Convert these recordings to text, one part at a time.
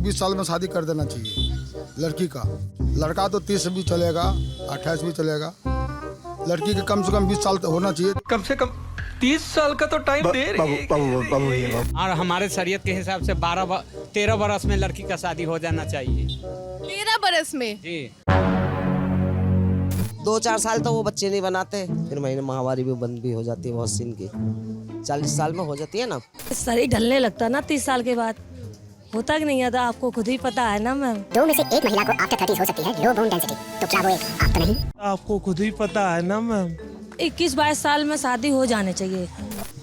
20 साल में शादी कर देना चाहिए लड़की का। लड़का तो 30 भी चलेगा, 28 भी चलेगा। लड़की के कम से कम 20 साल तो होना चाहिए। कम से कम 30 साल का तो टाइम दे रही है। और हमारे शरीयत के हिसाब से 13 बरस में लड़की का शादी हो जाना चाहिए। 13 बरस में? जी। 2-4 साल तो वो बच्चे नहीं बनाते, फिर महीने माहवारी भी बंद भी हो जाती है बहुत सीन की। 40 साल में हो जाती है ना। शरीर ढलने लगता है ना 30 साल के बाद, होता कि नहीं आता आपको खुद ही पता है ना मैम। 2 में से एक महिला को आफ्टर 30 हो सकती है लो बोन डेंसिटी, तो क्या वो एक आप तो नहीं? आपको खुद ही पता है ना मैम। 21-22 साल में शादी हो जाने चाहिए।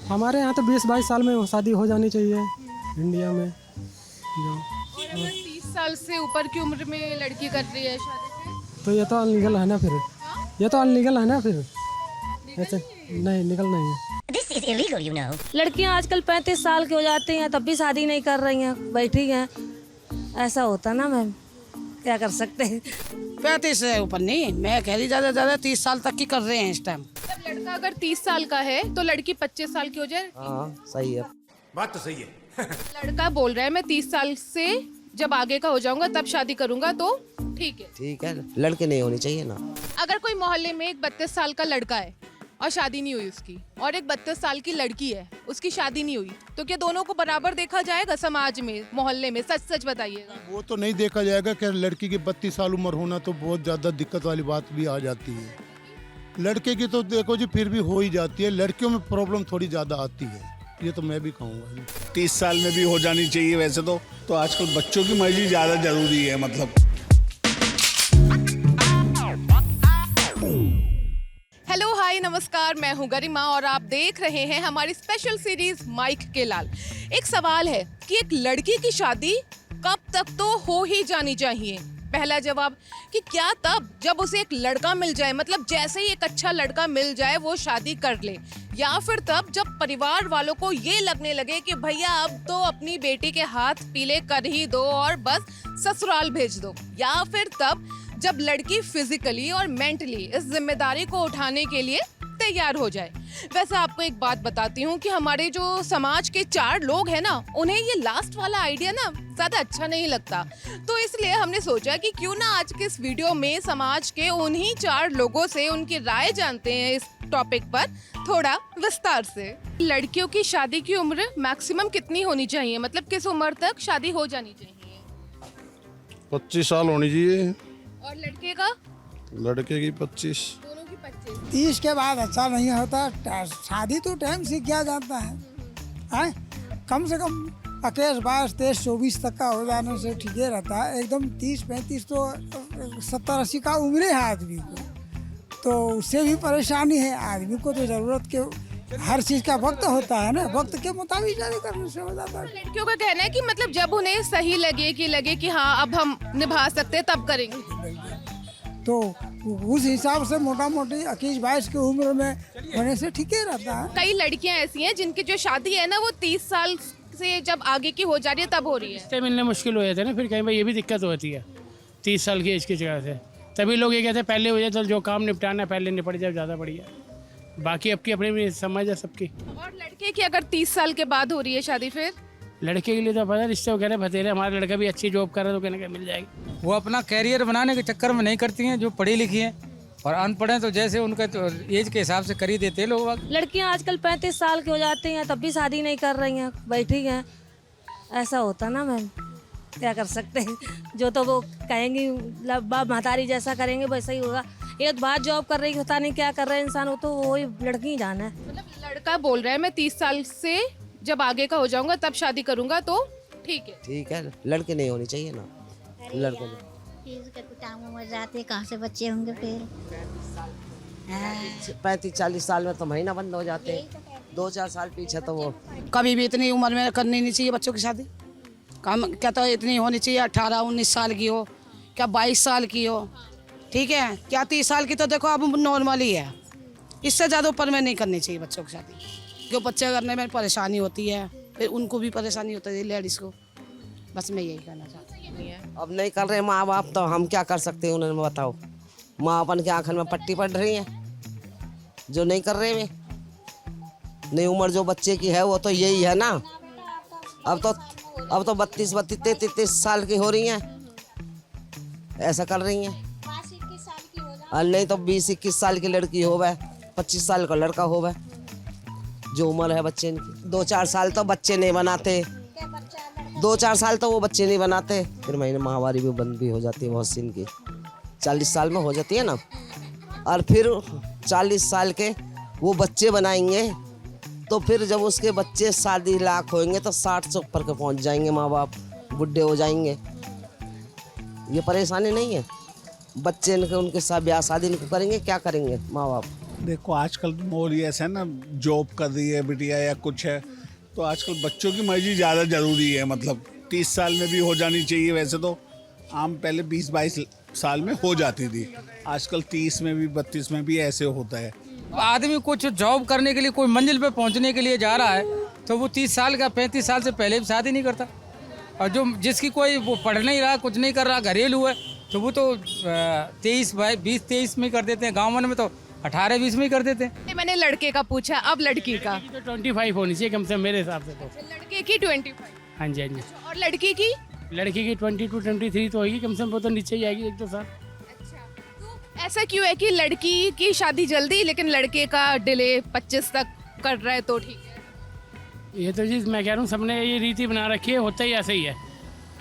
हमारे यहाँ तो 20-22 साल में शादी हो जानी चाहिए इंडिया में। और अगर 30 साल से ऊपर की उम्र में लड़की कर रही है शादी तो ये तो अनलीगल है ना फिर। ये तो अनलीगल है ना फिर। ऐसे नहीं, लीगल नहीं है। This is illegal, you know. लड़कियां आजकल 35 साल की हो जाती हैं तब भी शादी नहीं कर रही हैं, बैठी हैं। ऐसा होता ना मैम, क्या कर सकते हैं। 35 से ऊपर नहीं, मैं कह रही ज्यादा 30 साल तक की कर रहे हैं इस टाइम। मतलब लड़का अगर 30 साल का है तो लड़की 25 साल की हो जाए। हाँ सही है, बात तो सही है। लड़का बोल रहा है मैं 30 साल से जब आगे का हो जाऊंगा तब शादी करूंगा, तो ठीक है। ठीक है, लड़के नहीं होनी चाहिए ना। अगर कोई मोहल्ले में एक 32 साल का लड़का है और शादी नहीं हुई उसकी, और एक 32 साल की लड़की है उसकी शादी नहीं हुई, तो क्या दोनों को बराबर देखा जाएगा समाज में, मोहल्ले में? सच सच बताइएगा। वो तो नहीं देखा जाएगा कि लड़की की 32 साल उम्र होना तो बहुत ज़्यादा दिक्कत वाली बात भी आ जाती है। लड़के की तो देखो जी फिर भी हो ही जाती है, लड़कियों में प्रॉब्लम थोड़ी ज़्यादा आती है, ये तो मैं भी कहूँगा। 30 साल में भी हो जानी चाहिए वैसे तो आजकल बच्चों की मर्जी ज़्यादा जरूरी है। मतलब हेलो हाय नमस्कार, मैं हूँ गरिमा और आप देख रहे हैं हमारी स्पेशल सीरीज माइक के लाल। एक सवाल है कि एक लड़की की शादी कब तक तो हो ही जानी चाहिए? पहला जवाब कि क्या तब जब उसे एक लड़का मिल जाए, मतलब जैसे ही एक अच्छा लड़का मिल जाए वो शादी कर ले, या फिर तब जब परिवार वालों को ये लगने लगे कि भैया अब तो अपनी बेटी के हाथ पीले कर ही दो और बस ससुराल भेज दो, या फिर तब जब लड़की फिजिकली और मेंटली इस जिम्मेदारी को उठाने के लिए तैयार हो जाए। वैसे आपको एक बात बताती हूँ कि हमारे जो समाज के 4 लोग हैं ना, उन्हें ये लास्ट वाला आइडिया ना ज्यादा अच्छा नहीं लगता, तो इसलिए हमने सोचा कि क्यों ना आज के इस वीडियो में समाज के उन्हीं 4 लोगों से उनकी राय जानते हैं इस टॉपिक पर थोड़ा विस्तार से। लड़कियों की शादी की उम्र मैक्सिमम कितनी होनी चाहिए, मतलब किस उम्र तक शादी हो जानी चाहिए? 25 साल होनी चाहिए। और लड़के का? लड़के की 25। दोनों की 25। 30 के बाद अच्छा नहीं होता, शादी तो टाइम से किया जाता है। कम से कम 21, 22, 23, 24 तक का हो जाने से ठीक ही रहता है। एकदम 30, 35 तो 70, 80 का उम्र है आदमी को, तो उससे भी परेशानी है। आदमी को तो जरूरत के हर चीज का वक्त होता है ना, वक्त के मुताबिक शादी करने से हो जाता है। लड़कियों का कहना है कि मतलब जब उन्हें सही लगे कि हाँ अब हम निभा सकते हैं तब करेंगे, तो उस हिसाब से मोटा मोटी 21-22 की उम्र में होने से ठीक ही रहता है। कई लड़कियां ऐसी हैं जिनकी जो शादी है ना वो 30 साल से जब आगे की हो जा रही है तब हो रही है। रिश्ते मिलने मुश्किल हो जाते हैं ना, फिर कहीं भाई ये भी दिक्कत होती है 30 साल की एज की जगह से। तभी लोग ये कहते हैं पहले हो जाए, तो जो काम निपटाना है पहले निपट जाए, ज़्यादा बढ़िया। बाकी अपनी अपनी समझ है सबकी। और लड़के की अगर 30 साल के बाद हो रही है शादी, फिर लड़के के लिए तो पता रिश्ते वगैरह भतेरे, हमारा लड़का भी अच्छी जॉब कर रहा है तो कहने का मिल जाएगी। वो अपना कैरियर बनाने के चक्कर में नहीं करती हैं, जो पढ़ी लिखी हैं, और अनपढ़ हैं तो जैसे उनका तो एज के हिसाब से कर ही देते हैं लोग। लड़कियां आजकल 35 साल की हो जाती हैं तब भी शादी नहीं कर रही हैं, बैठी हैं। ऐसा होता ना मैम, क्या कर सकते हैं। जो तो वो कहेंगी बाप महतारी जैसा करेंगे वैसा ही होगा। एक बात जॉब कर रही होता नहीं क्या कर रहे हैं इंसान, वो तो वही लड़की ही जाना है। मतलब लड़का बोल रहा है मैं 30 साल से जब आगे का हो जाऊंगा तब शादी करूंगा, तो ठीक है। ठीक है, लड़के नहीं होनी चाहिए ना। लड़के उम्र जाते कहाँ से बच्चे होंगे फिर? 35-40 साल में तो महीना बंद हो जाते, 2-4 साल पीछे तो वो। कभी भी इतनी उम्र में करनी नहीं चाहिए बच्चों की शादी। कम क्या तो इतनी होनी चाहिए 18-19 साल की हो, क्या 22 साल की हो, ठीक है, क्या 30 साल की तो देखो अब नॉर्मल ही है। इससे ज़्यादा ऊपर में नहीं करनी चाहिए बच्चों की शादी, क्यों बच्चे करने में परेशानी होती है, फिर उनको भी परेशानी होती है लेडीज़ को। बस मैं यही कहना चाहती हूँ। अब नहीं कर रहे माँ बाप तो हम क्या कर सकते हैं, उन्हें बताओ। माँ अपन के आँखन में पट्टी पड़ रही है, जो नहीं कर रहे वे। नई उम्र जो बच्चे की है वो तो यही है ना। अब तो अब तो 32 33 साल की हो रही हैं, ऐसा कर रही हैं। और नहीं तो 20-21 साल की लड़की हो वह, 25 साल का लड़का हो वह, जो उम्र है बच्चे की। 2-4 साल तो बच्चे नहीं बनाते, 2-4 साल तो वो बच्चे नहीं बनाते, फिर महीने माहवारी भी बंद भी हो जाती है बहुत सी इनकी। 40 साल में हो जाती है ना, और फिर 40 साल के वो बच्चे बनाएंगे, तो फिर जब उसके बच्चे शादी लाख होंगे तो 60 से ऊपर के पहुंच जाएंगे, माँ बाप बुढ़े हो जाएंगे। ये परेशानी नहीं है, बच्चे इनके उनके साथ ब्याह शादी नहीं करेंगे, क्या करेंगे माँ बाप। देखो आजकल माहौल ये ऐसा है ना, जॉब कर रही है बिटिया या कुछ है, तो आजकल बच्चों की मर्जी ज़्यादा ज़रूरी है। मतलब 30 साल में भी हो जानी चाहिए, वैसे तो आम पहले 20-22 साल में हो जाती थी, आजकल 30 में भी 32 में भी ऐसे होता है। आदमी कुछ जॉब करने के लिए, कोई मंजिल पे पहुंचने के लिए जा रहा है, तो वो 30 साल का 35 साल से पहले भी शादी नहीं करता। और जो जिसकी कोई वो पढ़ नहीं रहा, कुछ नहीं कर रहा, घरेलू है, तो वो तो 20-23 में कर देते हैं। गाँव में तो 18-20 में कर देते हैं। मैंने लड़के का पूछा, अब लड़की का। तो 25 होनी चाहिए कम से कम मेरे हिसाब से तो। लड़के की 25। हाँ जी, हाँ जी। और लड़की की? लड़की की 22-23 तो होगी कम से कम, वो तो नीचे ही आएगी 1-2 साल। तो ऐसा क्यों है कि लड़की की शादी जल्दी लेकिन लड़के का डिले 25 तक कर रहा है, तो ठीक है? ये तो जी मैं कह रहा हूँ, सबने ये रीति बना रखी है, होता ही ऐसे ही है।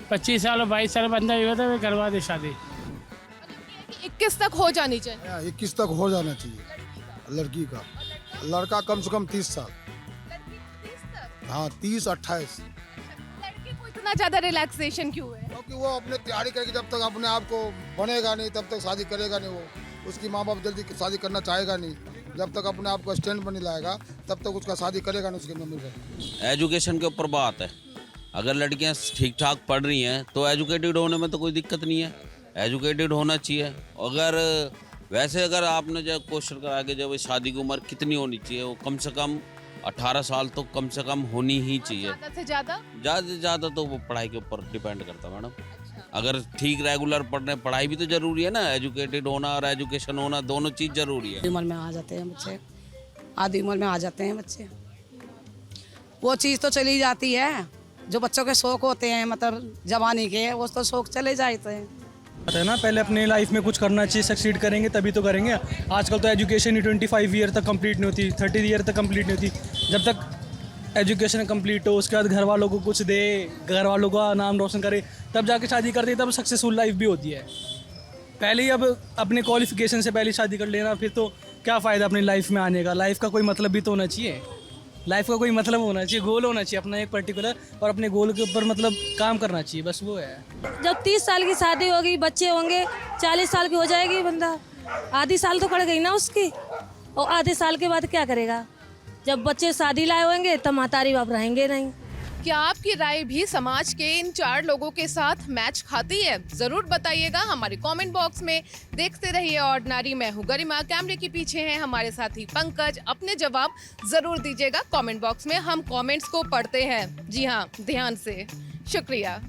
25 साल और 22 साल बंदा ये होता है, करवा दे शादी। 21 तक हो जानी चाहिए। 21 तक हो जाना चाहिए लड़की का, लड़का कम से कम 30 साल। हाँ 30-28। लड़के को इतना ज्यादा रिलैक्सेशन क्यों है? क्योंकि वो अपने तैयारी करेगी, जब तक अपने आप को बनेगा नहीं तब तक शादी करेगा नहीं। वो उसकी माँ बाप जल्दी शादी करना चाहेगा नहीं, जब तक अपने आप को स्टैंड पर नहीं लाएगा तब तक उसका शादी करेगा नहीं उसकी मम्मी से। एजुकेशन के ऊपर बात है, अगर लड़कियां ठीक ठाक पढ़ रही हैं तो एजुकेटेड होने में तो कोई दिक्कत नहीं है, एजुकेटेड होना चाहिए। अगर वैसे अगर आपने जब क्वेश्चन करा के जब शादी की उम्र कितनी होनी चाहिए, वो कम से कम 18 साल तो कम से कम होनी ही चाहिए। ज़्यादा से ज़्यादा? ज़्यादा से ज़्यादा तो वो पढ़ाई के ऊपर डिपेंड करता है मैडम। अगर ठीक रेगुलर पढ़ने, पढ़ाई भी तो जरूरी है ना, एजुकेटेड होना और एजुकेशन होना दोनों चीज़ जरूरी है। उम्र में आ जाते हैं बच्चे, आधी उम्र में आ जाते हैं बच्चे, वो चीज़ तो चली जाती है जो बच्चों के शौक होते हैं, मतलब जवानी के, वो तो शौक चले जाते हैं। है ना, पहले अपने लाइफ में कुछ करना चाहिए, सक्सीड करेंगे तभी तो करेंगे। आजकल तो एजुकेशन ही 25 ईयर तक कंप्लीट नहीं होती, 30 ईयर तक कंप्लीट नहीं होती। जब तक एजुकेशन कंप्लीट हो, उसके बाद घर वालों को कुछ दे, घर वालों का नाम रोशन करे, तब जाके शादी करते हैं, तब सक्सेसफुल लाइफ भी होती है। पहले ही अब अपने क्वालिफिकेशन से पहले शादी कर लेना, फिर तो क्या फ़ायदा अपनी लाइफ में आने का। लाइफ का कोई मतलब भी तो होना चाहिए, लाइफ का कोई मतलब होना चाहिए, गोल होना चाहिए अपना एक पर्टिकुलर, और अपने गोल के ऊपर मतलब काम करना चाहिए, बस वो है। जब 30 साल की शादी होगी, बच्चे होंगे, 40 साल की हो जाएगी, बंदा आधी साल तो कट गई ना उसकी, और आधे साल के बाद क्या करेगा? जब बच्चे शादी लाए होंगे तब महतारी बाप रहेंगे नहीं। क्या आपकी राय भी समाज के इन 4 लोगों के साथ मैच खाती है? जरूर बताइएगा हमारे कमेंट बॉक्स में। देखते रहिए ऑर्डिनरी, मैं हूँ गरिमा, कैमरे के पीछे हैं हमारे साथी पंकज। अपने जवाब जरूर दीजिएगा कमेंट बॉक्स में, हम कमेंट्स को पढ़ते हैं, जी हाँ, ध्यान से। शुक्रिया।